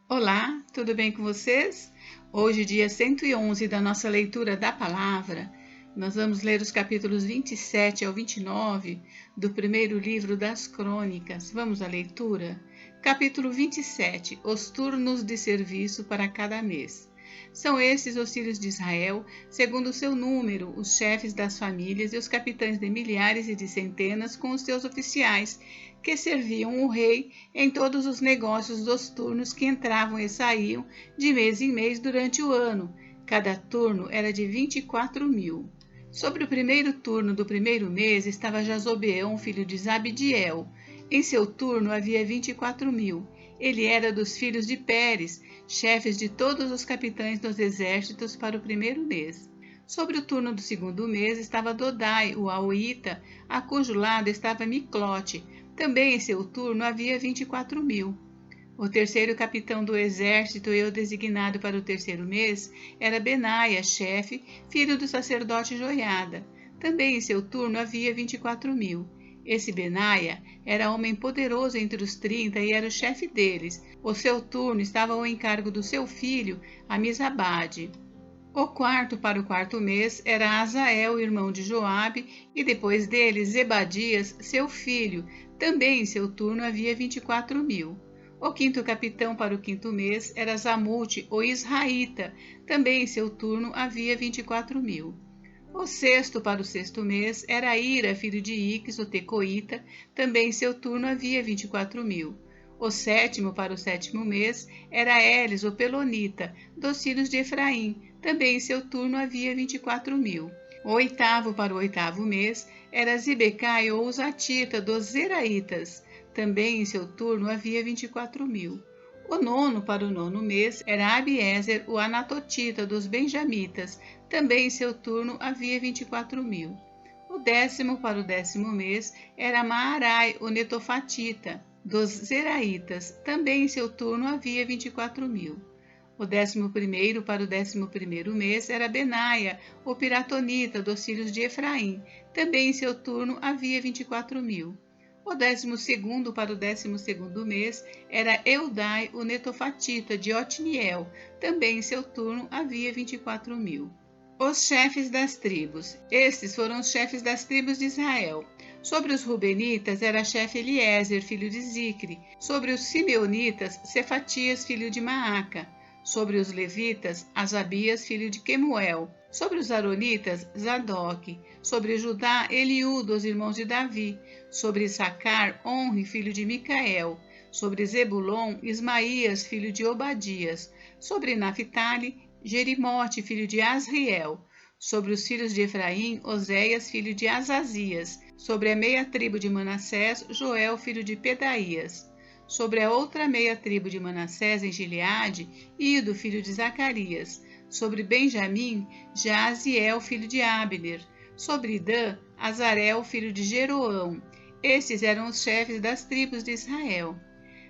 Olá, tudo bem com vocês? Hoje, dia 111 da nossa leitura da palavra, nós vamos ler os capítulos 27 ao 29 do primeiro livro das Crônicas. Vamos à leitura? Capítulo 27, os turnos de serviço para cada mês. São estes os filhos de Israel, segundo o seu número, os chefes das famílias e os capitães de milhares e de centenas com os seus oficiais, que serviam o rei em todos os negócios dos turnos que entravam e saíam de mês em mês durante o ano. Cada turno era de 24.000. Sobre o primeiro turno do primeiro mês estava Jazobeão, filho de Zabdiel. Em seu turno havia 24.000. Ele era dos filhos de Pérez, chefes de todos os capitães dos exércitos para o primeiro mês. Sobre o turno do segundo mês estava Dodai, o Aoíta, a cujo lado estava Miclote. Também em seu turno havia 24.000. O terceiro capitão do exército e o designado para o terceiro mês era Benaia, chefe, filho do sacerdote Joiada. Também em seu turno havia 24.000. Esse Benaia era homem poderoso entre os 30 e era o chefe deles. O seu turno estava ao encargo do seu filho, Amizabade. O quarto para o quarto mês era Azael, irmão de Joabe, e depois dele Zebadias, seu filho. Também em seu turno havia 24.000. O quinto capitão para o quinto mês era Zamute, o Israelita. Também em seu turno havia 24.000. O sexto para o sexto mês era Ira, filho de Iques, o Tecoíta. Também em seu turno havia 24.000. O sétimo para o sétimo mês era Elis, o Pelonita, dos filhos de Efraim. Também em seu turno havia 24.000. O oitavo para o oitavo mês era Zibecai, ou Uzatita, dos Zeraitas. Também em seu turno havia 24.000. O nono para o nono mês era Abiezer, o Anatotita, dos Benjamitas. Também em seu turno havia 24.000. O décimo para o décimo mês era Maarai, o Netofatita, dos Zeraitas. Também em seu turno havia 24.000. O 11º para o 11º mês era Benaia, o Piratonita, dos filhos de Efraim. Também em seu turno havia 24.000. O 12º para o 12º mês era Eudai, o Netofatita, de Otniel. Também em seu turno havia 24.000. Os chefes das tribos. Estes foram os chefes das tribos de Israel. Sobre os Rubenitas era chefe Eliezer, filho de Zicre. Sobre os Simeonitas, Cefatias, filho de Maaca. Sobre os levitas, Asabias, filho de Quemuel. Sobre os aronitas, Zadok. Sobre Judá, Eliú, dos irmãos de Davi. Sobre Issacar, Onri, filho de Micael. Sobre Zebulon, Ismaías, filho de Obadias. Sobre Naphtali, Jerimote, filho de Asriel. Sobre os filhos de Efraim, Oséias, filho de Azazias. Sobre a meia tribo de Manassés, Joel, filho de Pedaías. Sobre a outra meia tribo de Manassés em Gileade, Ido, filho de Zacarias. Sobre Benjamim, Jaziel, filho de Abner. Sobre Dan, Azarel, filho de Jeroão. Estes eram os chefes das tribos de Israel.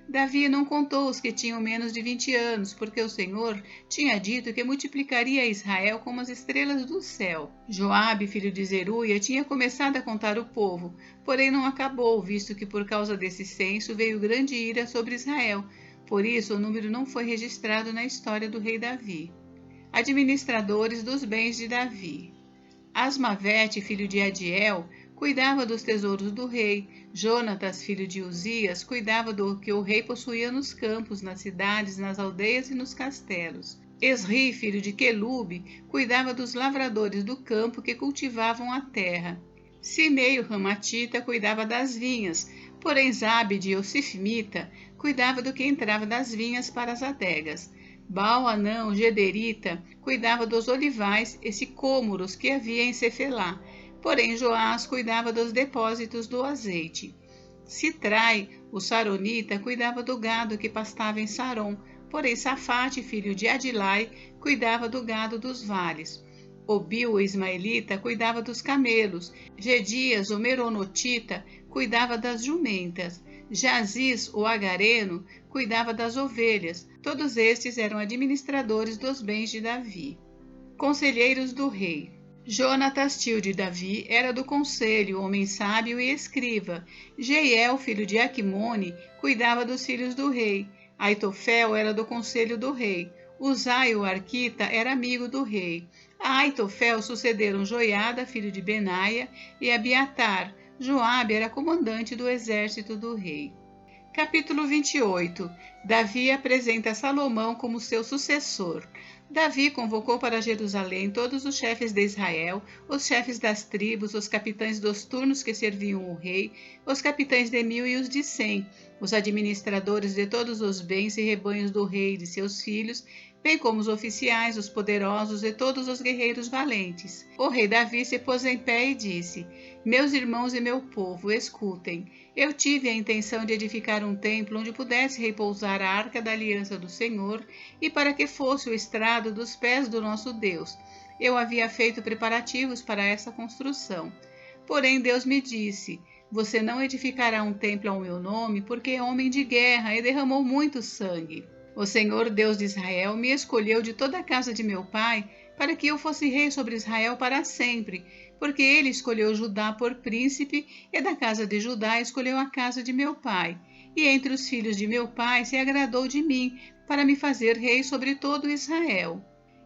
Davi não contou os que tinham menos de 20 anos, porque o Senhor tinha dito que multiplicaria Israel como as estrelas do céu. Joabe, filho de Zeruia, tinha começado a contar o povo, porém não acabou, visto que por causa desse censo veio grande ira sobre Israel. Por isso o número não foi registrado na história do rei Davi. Administradores dos bens de Davi. Asmavete, filho de Adiel, cuidava dos tesouros do rei. Jonatas, filho de Uzias, cuidava do que o rei possuía nos campos, nas cidades, nas aldeias e nos castelos. Esri, filho de Quelube, cuidava dos lavradores do campo que cultivavam a terra. Simei, o Ramatita, cuidava das vinhas, porém Zabde, o Sifmita, cuidava do que entrava das vinhas para as adegas. Baal-Anã, o Gederita, cuidava dos olivais e sicômoros que havia em Cefelá. Porém Joás cuidava dos depósitos do azeite. Sitrai, o Saronita, cuidava do gado que pastava em Saron. Porém Safate, filho de Adilai, cuidava do gado dos vales. Obil, o Ismaelita, cuidava dos camelos. Gedias, o Meronotita, cuidava das jumentas. Jaziz, o Agareno, cuidava das ovelhas. Todos estes eram administradores dos bens de Davi. Conselheiros do rei. Jonatas, tio de Davi, era do conselho, homem sábio e escriva. Jeiel, filho de Aquimone, cuidava dos filhos do rei. Aitofel era do conselho do rei. Uzai, o arquita, era amigo do rei. A Aitofel sucederam Joiada, filho de Benaia, e Abiatar. Joabe era comandante do exército do rei. Capítulo 28. Davi apresenta Salomão como seu sucessor. Davi convocou para Jerusalém todos os chefes de Israel, os chefes das tribos, os capitães dos turnos que serviam o rei, os capitães de 1000 e os de 100, os administradores de todos os bens e rebanhos do rei e de seus filhos, bem como os oficiais, os poderosos e todos os guerreiros valentes. O rei Davi se pôs em pé e disse: Meus irmãos e meu povo, escutem. Eu tive a intenção de edificar um templo onde pudesse repousar a arca da aliança do Senhor e para que fosse o estrado dos pés do nosso Deus. Eu havia feito preparativos para essa construção. Porém, Deus me disse: Você não edificará um templo ao meu nome, porque é homem de guerra e derramou muito sangue. O Senhor Deus de Israel me escolheu de toda a casa de meu pai para que eu fosse rei sobre Israel para sempre, porque ele escolheu Judá por príncipe e da casa de Judá escolheu a casa de meu pai. E entre os filhos de meu pai se agradou de mim para me fazer rei sobre todo Israel.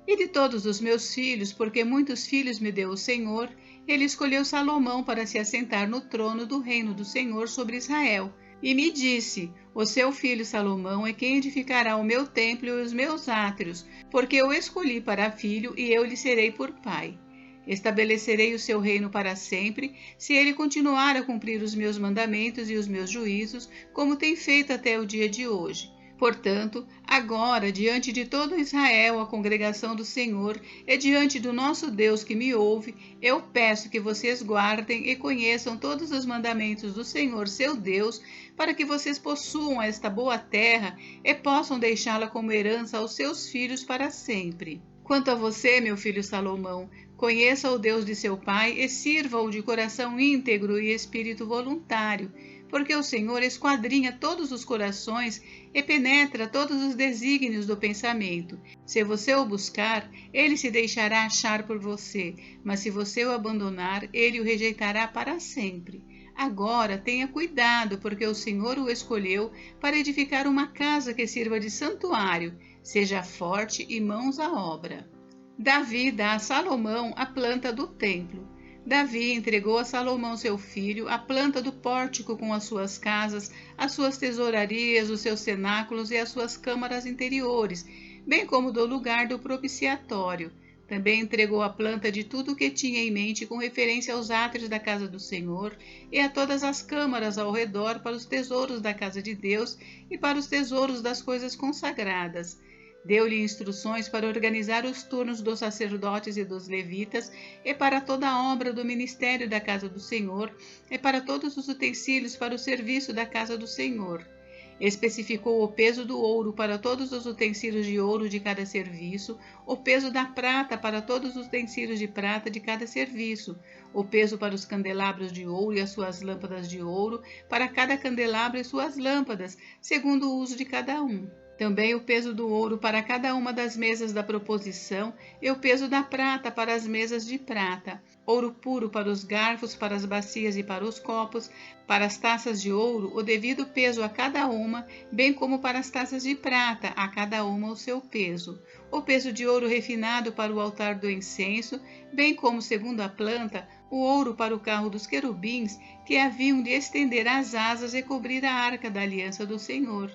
E de todos os meus filhos, porque muitos filhos me deu o Senhor, ele escolheu Salomão para se assentar no trono do reino do Senhor sobre Israel. E me disse: O seu filho Salomão é quem edificará o meu templo e os meus átrios, porque eu escolhi para filho e eu lhe serei por pai. Estabelecerei o seu reino para sempre, se ele continuar a cumprir os meus mandamentos e os meus juízos, como tem feito até o dia de hoje. Portanto, agora, diante de todo Israel, a congregação do Senhor, e diante do nosso Deus que me ouve, eu peço que vocês guardem e conheçam todos os mandamentos do Senhor, seu Deus, para que vocês possuam esta boa terra e possam deixá-la como herança aos seus filhos para sempre. Quanto a você, meu filho Salomão, conheça o Deus de seu pai e sirva-o de coração íntegro e espírito voluntário, porque o Senhor esquadrinha todos os corações e penetra todos os desígnios do pensamento. Se você o buscar, ele se deixará achar por você, mas se você o abandonar, ele o rejeitará para sempre. Agora tenha cuidado, porque o Senhor o escolheu para edificar uma casa que sirva de santuário. Seja forte e mãos à obra. Davi dá a Salomão a planta do templo. Davi entregou a Salomão seu filho a planta do pórtico com as suas casas, as suas tesourarias, os seus cenáculos e as suas câmaras interiores, bem como do lugar do propiciatório. Também entregou a planta de tudo o que tinha em mente com referência aos átrios da casa do Senhor e a todas as câmaras ao redor para os tesouros da casa de Deus e para os tesouros das coisas consagradas. Deu-lhe instruções para organizar os turnos dos sacerdotes e dos levitas, e para toda a obra do ministério da casa do Senhor, e para todos os utensílios para o serviço da casa do Senhor. Especificou o peso do ouro para todos os utensílios de ouro de cada serviço, o peso da prata para todos os utensílios de prata de cada serviço, o peso para os candelabros de ouro e as suas lâmpadas de ouro, para cada candelabro e suas lâmpadas, segundo o uso de cada um. Também o peso do ouro para cada uma das mesas da proposição e o peso da prata para as mesas de prata, ouro puro para os garfos, para as bacias e para os copos, para as taças de ouro, o devido peso a cada uma, bem como para as taças de prata, a cada uma o seu peso, o peso de ouro refinado para o altar do incenso, bem como, segundo a planta, o ouro para o carro dos querubins, que haviam de estender as asas e cobrir a arca da aliança do Senhor.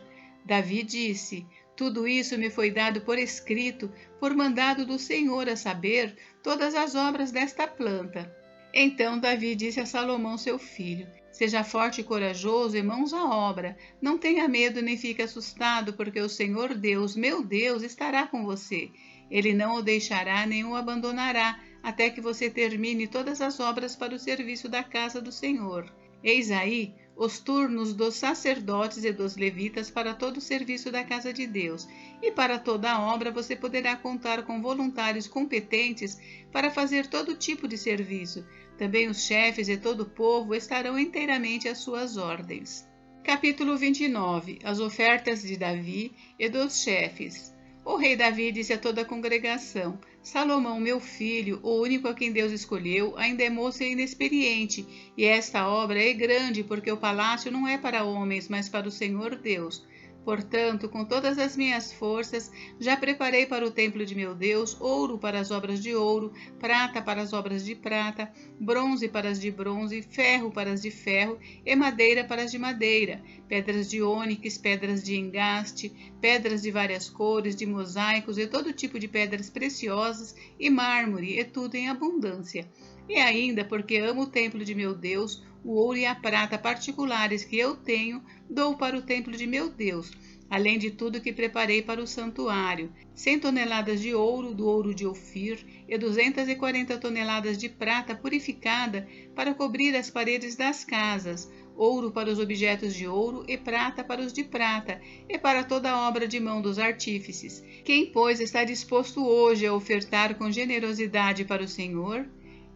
Davi disse: Tudo isso me foi dado por escrito, por mandado do Senhor, a saber, todas as obras desta planta. Então Davi disse a Salomão seu filho: Seja forte e corajoso e mãos à obra. Não tenha medo nem fique assustado, porque o Senhor Deus, meu Deus, estará com você. Ele não o deixará nem o abandonará, até que você termine todas as obras para o serviço da casa do Senhor. Eis aí os turnos dos sacerdotes e dos levitas para todo o serviço da casa de Deus, e para toda a obra você poderá contar com voluntários competentes para fazer todo tipo de serviço. Também os chefes e todo o povo estarão inteiramente às suas ordens. Capítulo 29. As ofertas de Davi e dos chefes. O rei Davi disse a toda a congregação: Salomão, meu filho, o único a quem Deus escolheu, ainda é moço e inexperiente, e esta obra é grande, porque o palácio não é para homens, mas para o Senhor Deus. Portanto, com todas as minhas forças, já preparei para o templo de meu Deus ouro para as obras de ouro, prata para as obras de prata, bronze para as de bronze, ferro para as de ferro e madeira para as de madeira, pedras de ônix, pedras de engaste, pedras de várias cores, de mosaicos e todo tipo de pedras preciosas e mármore, e tudo em abundância. E ainda, porque amo o templo de meu Deus, o ouro e a prata particulares que eu tenho, dou para o templo de meu Deus, além de tudo que preparei para o santuário, 100 toneladas de ouro, do ouro de Ofir, e 240 toneladas de prata purificada para cobrir as paredes das casas, ouro para os objetos de ouro e prata para os de prata, e para toda a obra de mão dos artífices. Quem, pois, está disposto hoje a ofertar com generosidade para o Senhor?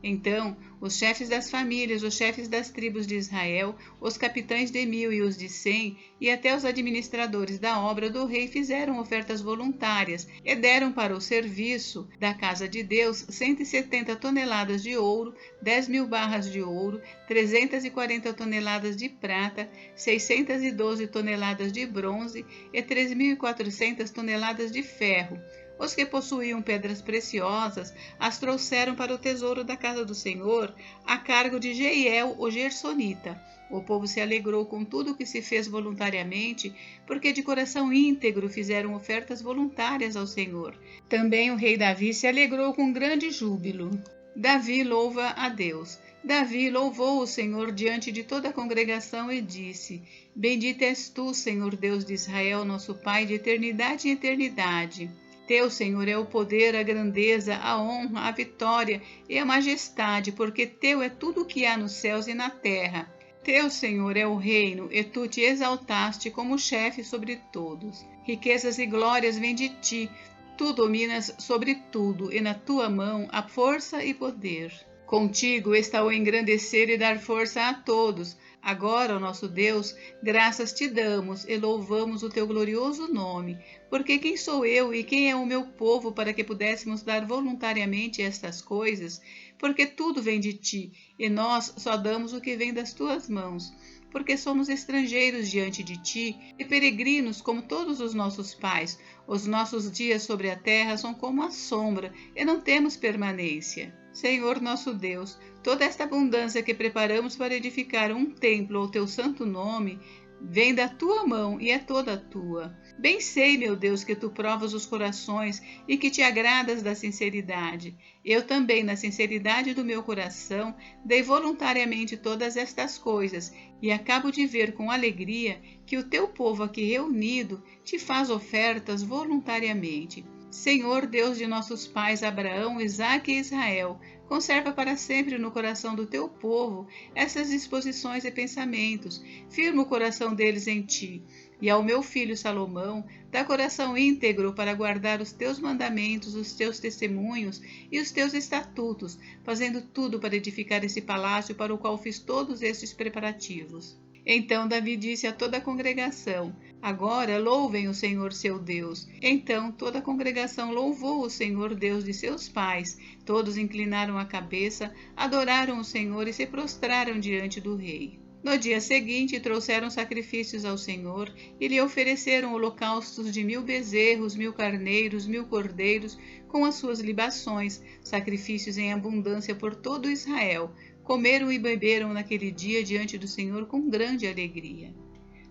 Então, os chefes das famílias, os chefes das tribos de Israel, os capitães de 1000 e os de 100, e até os administradores da obra do rei fizeram ofertas voluntárias e deram para o serviço da casa de Deus 170 toneladas de ouro, 10.000 barras de ouro, 340 toneladas de prata, 612 toneladas de bronze e 3.400 toneladas de ferro. Os que possuíam pedras preciosas as trouxeram para o tesouro da casa do Senhor, a cargo de Jeiel, o gersonita. O povo se alegrou com tudo o que se fez voluntariamente, porque de coração íntegro fizeram ofertas voluntárias ao Senhor. Também o rei Davi se alegrou com grande júbilo. Davi louva a Deus. Davi louvou o Senhor diante de toda a congregação e disse: Bendito és tu, Senhor Deus de Israel, nosso Pai, de eternidade em eternidade. Teu, Senhor, é o poder, a grandeza, a honra, a vitória e a majestade, porque teu é tudo o que há nos céus e na terra. Teu, Senhor, é o reino, e tu te exaltaste como chefe sobre todos. Riquezas e glórias vêm de ti, tu dominas sobre tudo, e na tua mão há força e poder. Contigo está o engrandecer e dar força a todos. Agora, ó nosso Deus, graças te damos e louvamos o teu glorioso nome, porque quem sou eu e quem é o meu povo para que pudéssemos dar voluntariamente estas coisas? Porque tudo vem de ti, e nós só damos o que vem das tuas mãos. Porque somos estrangeiros diante de ti e peregrinos como todos os nossos pais. Os nossos dias sobre a terra são como a sombra e não temos permanência. Senhor nosso Deus, toda esta abundância que preparamos para edificar um templo ao teu santo nome, vem da tua mão e é toda tua. Bem sei, meu Deus, que tu provas os corações e que te agradas da sinceridade. Eu também, na sinceridade do meu coração, dei voluntariamente todas estas coisas e acabo de ver com alegria que o teu povo aqui reunido te faz ofertas voluntariamente. Senhor Deus de nossos pais Abraão, Isaque e Israel, conserva para sempre no coração do teu povo essas disposições e pensamentos, firma o coração deles em ti. E ao meu filho Salomão, dá coração íntegro para guardar os teus mandamentos, os teus testemunhos e os teus estatutos, fazendo tudo para edificar esse palácio para o qual fiz todos estes preparativos. Então Davi disse a toda a congregação: Agora louvem o Senhor seu Deus. Então toda a congregação louvou o Senhor Deus de seus pais. Todos inclinaram a cabeça, adoraram o Senhor e se prostraram diante do rei. No dia seguinte trouxeram sacrifícios ao Senhor e lhe ofereceram holocaustos de 1000 bezerros, 1000 carneiros, 1000 cordeiros, com as suas libações, sacrifícios em abundância por todo Israel. Comeram e beberam naquele dia diante do Senhor com grande alegria.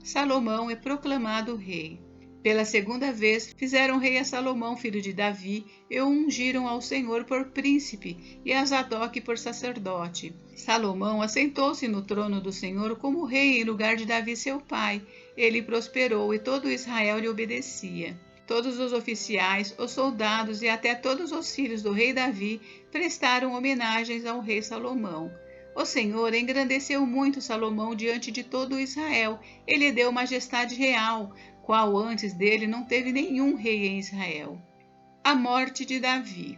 Salomão é proclamado rei. Pela segunda vez fizeram rei a Salomão, filho de Davi, e o ungiram ao Senhor por príncipe e a Zadok por sacerdote. Salomão assentou-se no trono do Senhor como rei em lugar de Davi seu pai. Ele prosperou e todo Israel lhe obedecia. Todos os oficiais, os soldados e até todos os filhos do rei Davi prestaram homenagens ao rei Salomão. O Senhor engrandeceu muito Salomão diante de todo Israel. Ele deu majestade real, qual antes dele não teve nenhum rei em Israel. A morte de Davi.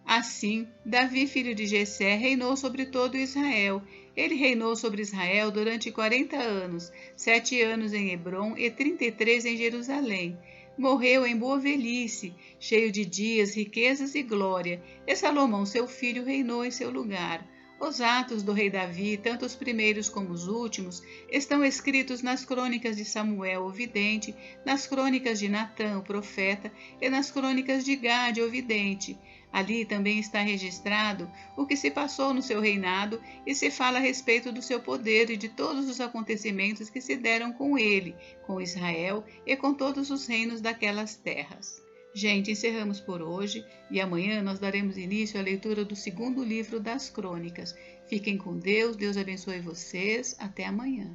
Assim, Davi, filho de Jessé, reinou sobre todo Israel. Ele reinou sobre Israel durante 40 anos, 7 anos em Hebrom e 33 em Jerusalém. Morreu em boa velhice, cheio de dias, riquezas e glória, e Salomão, seu filho, reinou em seu lugar. Os atos do rei Davi, tanto os primeiros como os últimos, estão escritos nas crônicas de Samuel, o vidente, nas crônicas de Natã, o profeta, e nas crônicas de Gade, o vidente. Ali também está registrado o que se passou no seu reinado e se fala a respeito do seu poder e de todos os acontecimentos que se deram com ele, com Israel e com todos os reinos daquelas terras. Gente, encerramos por hoje e amanhã nós daremos início à leitura do segundo livro das Crônicas. Fiquem com Deus, Deus abençoe vocês. Até amanhã.